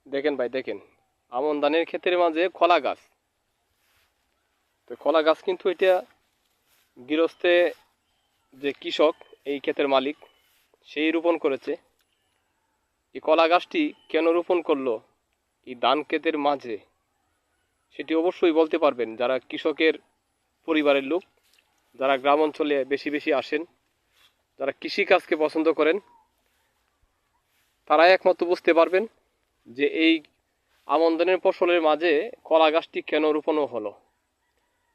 দেখেন ভাই দেখেন, আমন ধানের ক্ষেতের মাঝে কলা গাছ। তো কলা গাছ কিন্তু এটা গৃহস্থে যে কৃষক, এই ক্ষেতের মালিক, সেই রোপণ করেছে। এই কলা গাছটি কেন রোপণ করলো এই ধান ক্ষেতের মাঝে, সেটি অবশ্যই বলতে পারবেন যারা কৃষকের পরিবারের লোক, যারা গ্রাম অঞ্চলে বেশি বেশি আসেন, যারা কৃষিকাজকে পছন্দ করেন, তারাই একমাত্র বুঝতে পারবেন যে এই আমন ধানের ফসলের মাঝে কলা গাছটি কেন রোপণ হলো।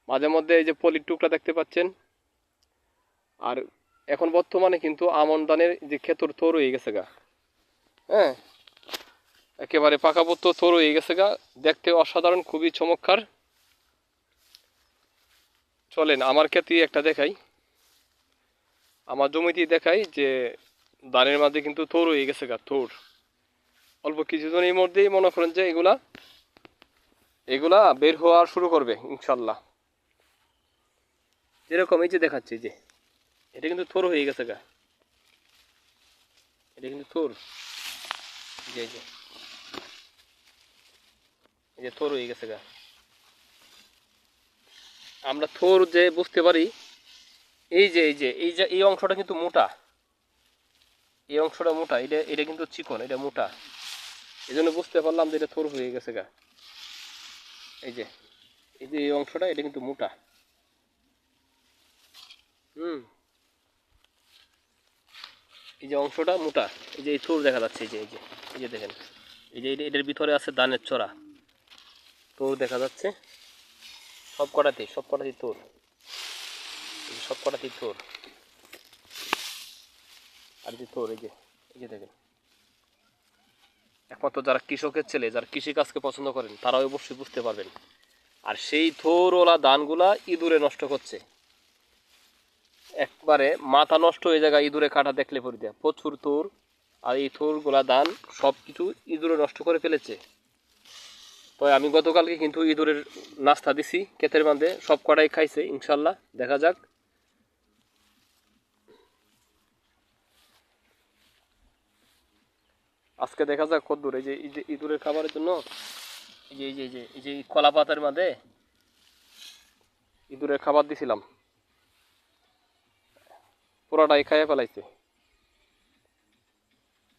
মাঝে মধ্যে এই যে পলির টুকরা দেখতে পাচ্ছেন। আর এখন বর্তমানে কিন্তু আমন ধানের যে ক্ষেতর থোর হয়ে গেছে গা, হ্যাঁ, একেবারে পাকাপোক্ত থোর হয়ে গেছে গা, দেখতে অসাধারণ, খুবই চমৎকার। চলেন আমার ক্ষেতেই একটা দেখাই, আমার জমিতেই দেখাই যে ধানের মাঝে কিন্তু থোর হয়ে গেছে গা, থোর। অল্প কিছুদিনের মধ্যেই মনে করেন যে এগুলা এগুলা বের হওয়া শুরু করবে ইনশাল্লাহ। যেরকম এই যে দেখাচ্ছি, যে এটা কিন্তু থোর হয়ে গেছে গা, এটা কিন্তু থোর, যে এই যে থোর হয়ে গেছে গা। আমরা থোর যে বুঝতে পারি, এই অংশটা কিন্তু মোটা, এই অংশটা মোটা, এটা এটা কিন্তু চিকন, এটা মোটা। এই জন্য বুঝতে পারলাম যে এটা থোর হয়ে গেছে গা। এই যে এই অংশটা, এটা কিন্তু মোটা। হুম, এই যে অংশটা মোটা, এই যে এই থোর দেখা যাচ্ছে, এই যে দেখেন, এই যে এটার ভিতরে আছে ধানের চড়া, তোর দেখা যাচ্ছে সব কটাতেই তোর, সব কটাতেই তোর। আর যে তোর এই যে দেখেন, একমাত্র যারা কৃষকের ছেলে, যারা কৃষিকাজকে পছন্দ করেন, তারাও অবশ্যই বুঝতে পারবেন। আর সেই থোরওয়ালা ধানগুলা ইঁদুরে নষ্ট করছে, একবারে মাথা নষ্ট হয়ে যায় ইঁদুরে কাটা দেখলে পরে দেয়া, প্রচুর থোর। আর এই থোরগুলা ধান সব কিছু ইঁদুরে নষ্ট করে ফেলেছে। তো আমি গতকালকে কিন্তু ইঁদুরের নাস্তা দিছি ক্ষেতের মধ্যে, সব কটাই খাইছে ইনশাল্লাহ, দেখা যাক। আজকে দেখা যাক কতদূর। এই যে ইঁদুরের খাবারের জন্য এই যে কলা পাতার মধ্যে ইঁদুরের খাবার দিছিলাম, পুরাটাই খাইয়ে ফেলাইছে।